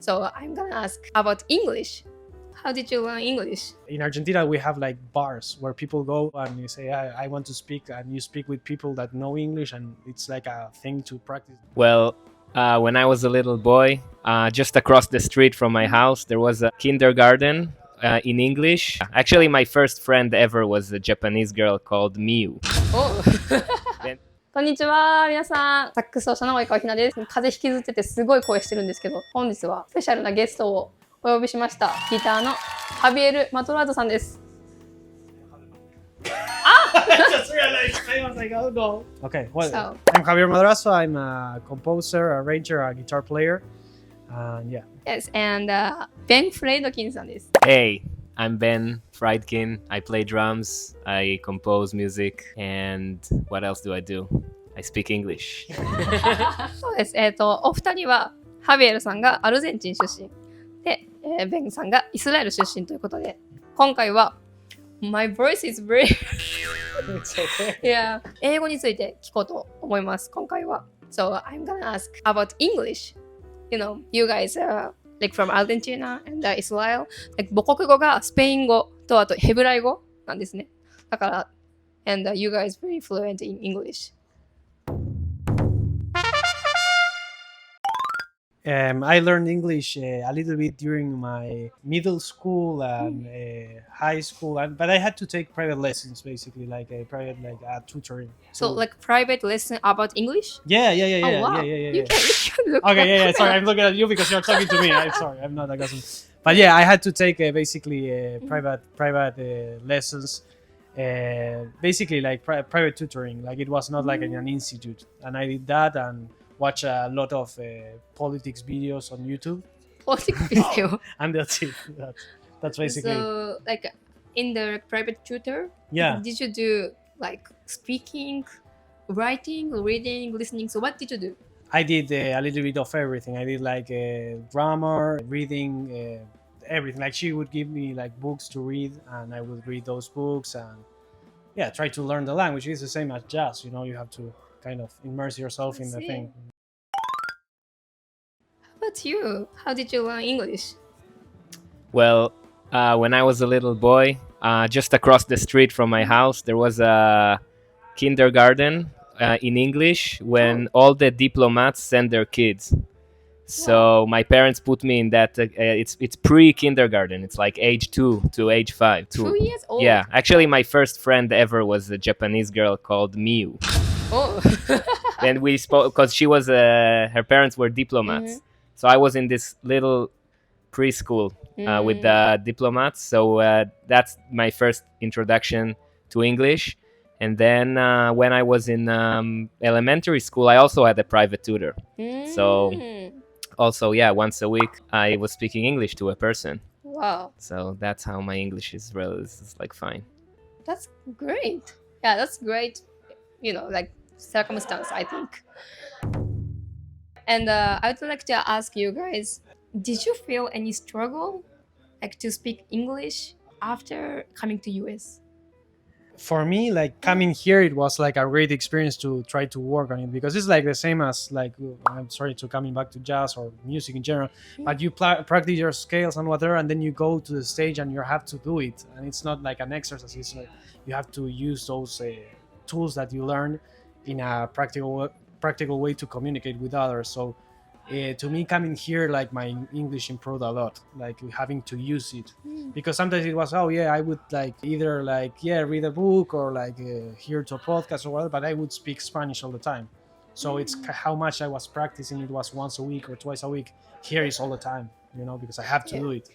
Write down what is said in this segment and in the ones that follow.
So I'm gonna ask about English. How did you learn English? In Argentina, we have like bars where people go and you say, I want to speak, and you speak with people that know English, and it's like a thing to practice. Well, when I was a little boy, just across the street from my house, there was a kindergarten in English. Actually, my first friend ever was a Japanese girl called Miu. Oh. こんにちは、皆さん。サックス奏者の及川陽菜です。風邪ひきずっててすごい声してるんですけど、本日はスペシャルなゲストをお呼びしました。ギターのハビエル・マドラーゾさんです。I just realized. I was like, oh no. Okay, well, I'm Javier Madrazo. I'm a composer, arranger, a guitar player. Yeah. Yes, and Ben Freidkin さんです。Hey, I'm Ben Freidkin. I play drums, I compose music, and what else do I do? I speak English. そうです。お二人は、ハビエルさんがアルゼンチン出身で、ベンさんがイスラエル出身ということで、今回は、My voice is very... It's okay. Yeah. 英語について聞こうと思います、今回は。So, I'm gonna ask about English. You know, you guys are like from Argentina and Israel. Like,母国語がスペイン語とあとヘブライ語なんですね。だから、and you guys very fluent in English. I learned English a little bit during my middle school and high school, but I had to take private lessons, basically, like a private tutoring. So, like private lesson about English? Yeah. Oh, wow. Yeah. You can look Okay, at sorry, I'm looking at you because you're talking to me. I'm sorry, I'm not a cousin. But yeah, I had to take basically private lessons, basically like private tutoring. Like it was not like in an institute, and I did that and watch a lot of politics videos on YouTube. Politics video. And that's it. That's basically. So, like in the private tutor, Yeah. did you do like speaking, writing, reading, listening? So, what did you do? I did a little bit of everything. I did like grammar, reading, everything. Like she would give me like books to read, and I would read those books and try to learn the language. It's the same as jazz. You know, you have to kind of immerse yourself in the thing. How about you? How did you learn English? Well, when I was a little boy, just across the street from my house, there was a kindergarten in English when all the diplomats send their kids. So my parents put me in that. It's pre-kindergarten. It's like age 2 to age 5. 2 years old? Yeah, actually, my first friend ever was a Japanese girl called Miu. Oh. And we spoke because she was her parents were diplomats. Mm-hmm. So I was in this little preschool with the diplomats. So that's my first introduction to English. And then when I was in elementary school, I also had a private tutor. So also, once a week, I was speaking English to a person. Wow. So that's how my English is like fine. That's great. Yeah, that's great. You know, like circumstance, I think. And I would like to ask you guys, did you feel any struggle like to speak English after coming to US? For me, like coming here, it was like a great experience to try to work on it, because it's like the same as like, I'm sorry to coming back to jazz or music in general, but you practice your scales and whatever, and then you go to the stage and you have to do it, and it's not like an exercise. It's like you have to use those tools that you learn in a practical way to communicate with others. So to me, coming here, like my English improved a lot, like having to use it, because sometimes it was, I would like either like read a book or like hear to a podcast or whatever, but I would speak Spanish all the time. So it's how much I was practicing. It was once a week or twice a week. Here is all the time, you know, because I have to do it.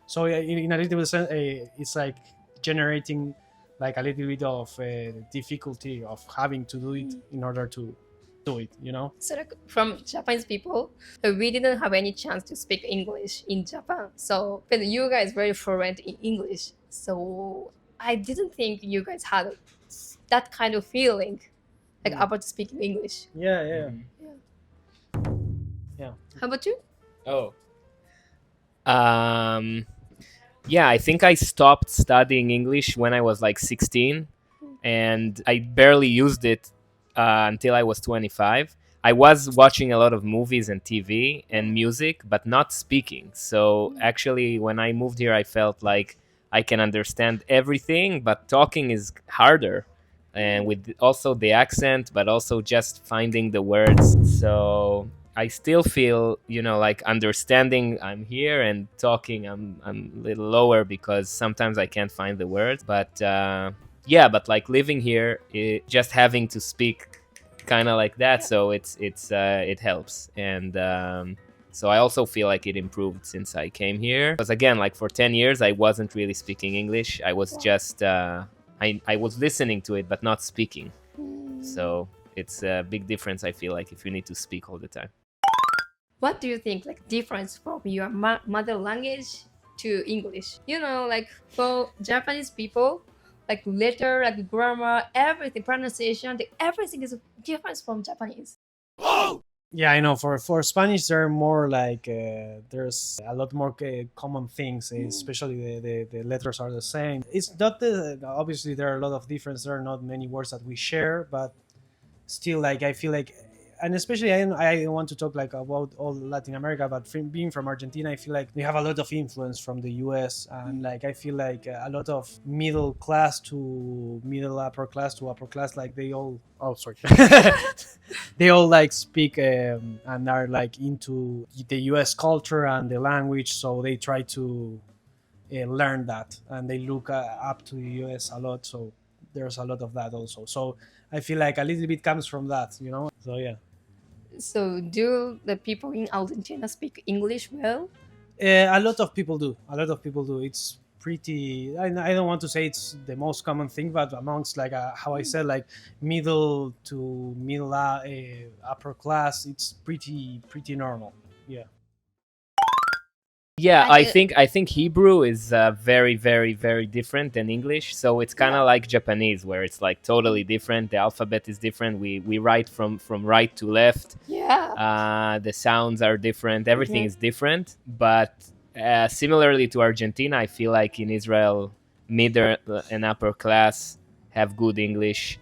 So in a little sense, it's like generating like a little bit of difficulty of having to do it in order to do it, you know? So like from Japanese people, we didn't have any chance to speak English in Japan. So, but you guys very fluent in English. So I didn't think you guys had that kind of feeling like about speaking English. Yeah. How about you? Oh. I think I stopped studying English when I was like 16, and I barely used it until I was 25. I was watching a lot of movies and TV and music, but not speaking. So actually, when I moved here, I felt like I can understand everything, but talking is harder. And with also the accent, but also just finding the words. So I still feel, like understanding I'm here, and talking I'm a little lower because sometimes I can't find the words. But but like living here, just having to speak kind of like that, so it helps. And so I also feel like it improved since I came here, because again, like for 10 years I wasn't really speaking English. I was just I was listening to it but not speaking. So it's a big difference, I feel like, if you need to speak all the time. What do you think, like, difference from your mother language to English? Like for Japanese people, like letter, like grammar, everything, pronunciation, everything is different from Japanese. Yeah, I know. For Spanish, there are more like there's a lot more common things, especially the letters are the same. It's not obviously there are a lot of difference. There are not many words that we share, but still, like I feel like, and especially I want to talk like about all Latin America, but being from Argentina, I feel like we have a lot of influence from the US, and like I feel like a lot of middle class to middle upper class, like they all they all like speak and are like into the US culture and the language, so they try to learn that, and they look up to the US a lot, so there's a lot of that also. So I feel like a little bit comes from that, so yeah. So do the people in Argentina speak English well? A lot of people do. It's pretty. I don't want to say it's the most common thing, but amongst like how I said, like middle to middle upper class, it's pretty normal. Yeah. Yeah, I think Hebrew is very, very, very different than English. So it's kind of like Japanese, where it's like totally different. The alphabet is different. We write from right to left. Yeah. The sounds are different. Everything is different. But similarly to Argentina, I feel like in Israel, middle and upper class have good English.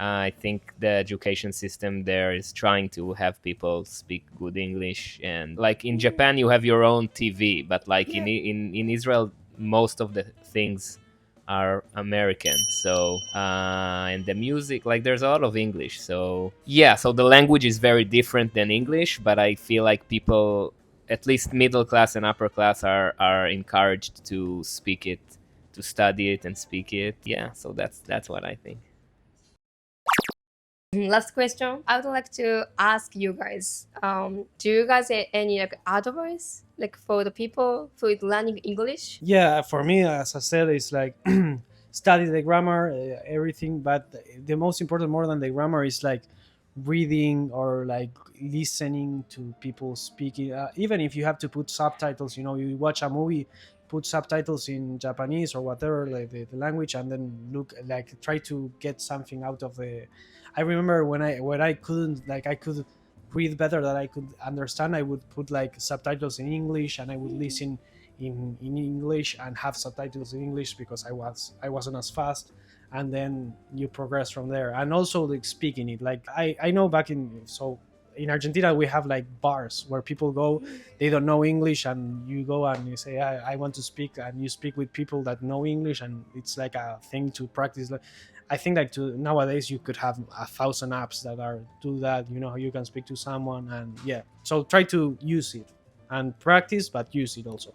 I think the education system there is trying to have people speak good English. And like in Japan, you have your own TV, but like in Israel, most of the things are American. So and the music, like there's a lot of English. So yeah, so the language is very different than English, but I feel like people, at least middle class and upper class, are encouraged to speak it, to study it and speak it. Yeah, so that's what I think. Last question. I would like to ask you guys. Do you guys have any like advice like for the people who is learning English? Yeah, for me, as I said, it's like study the grammar, everything. But the most important, more than the grammar, is like reading or like listening to people speaking. Even if you have to put subtitles, you watch a movie, put subtitles in Japanese or whatever, like the language, and then look, like try to get something out of the. I remember when I couldn't, like I could read better than I could understand, I would put like subtitles in English, and I would listen in English and have subtitles in English because I wasn't as fast, and then you progress from there. And also like speaking it, like I know back in Argentina we have like bars where people go, they don't know English, and you go and you say I want to speak, and you speak with people that know English, and it's like a thing to practice. I think like nowadays you could have 1,000 apps that do that. You can speak to someone, and yeah. So try to use it and practice, but use it also,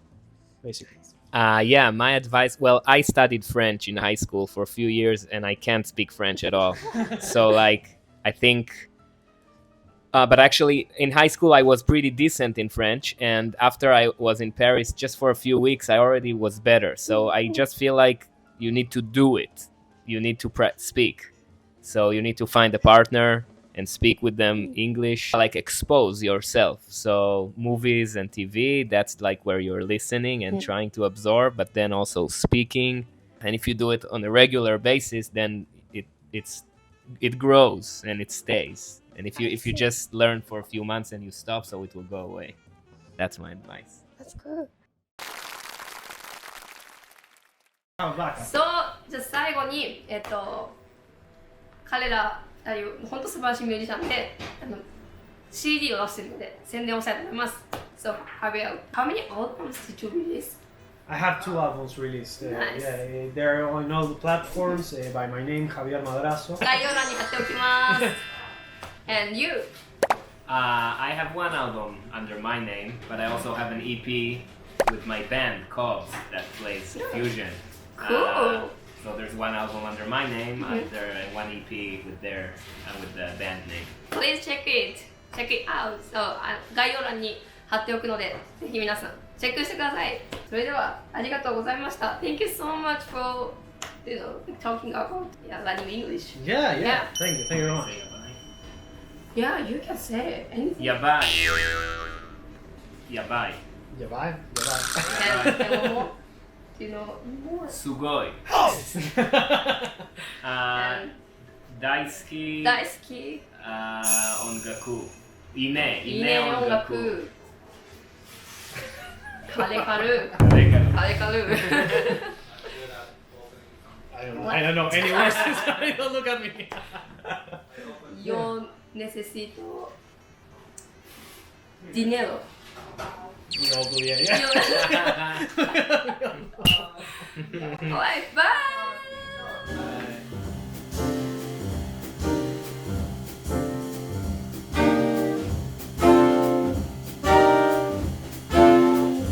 basically. Yeah, my advice. Well, I studied French in high school for a few years, and I can't speak French at all. So like I think. But actually, in high school, I was pretty decent in French. And after I was in Paris, just for a few weeks, I already was better. So I just feel like you need to do it. You need to speak. So you need to find a partner and speak with them English, like expose yourself. So movies and TV, that's like where you're listening and trying to absorb, but then also speaking. And if you do it on a regular basis, then it grows and it stays. And if you just learn for a few months and you stop, so it will go away. That's my advice. That's good. そうじゃあ最後に彼ら本当素晴らしいミュージシャンで CD を出してるので宣伝をしたいと思います。So, Javier, how many albums did you release? I have 2 albums released. Nice. Yeah, they're on all the platforms by my name, Javier Madrazo. 概要欄に貼っておきます。And you? I have one album under my name, but I also have an EP with my band called that plays fusion. Cool. So there's one album under my name, under one EP with their with the band name. Please check it. Check it out. So, 概要欄に貼っておくので、ぜひ皆さんチェックしてください。それではありがとうございました。Thank you so much for talking about learning English. Yeah. Yeah. Thank you very much. Yeah, you can say anything. Yabai. Yabai. Yeah, bye. And one more. Do you know more? Sugoi. And Daisuki. 大好き。Ongaku. Ine. いいね音 Ongaku. 楽。カレカル。 Reka. カレカル。I don't know any words. Sorry, don't look at me. Yo necesito dinero. We all do, yeah. Alright, bye.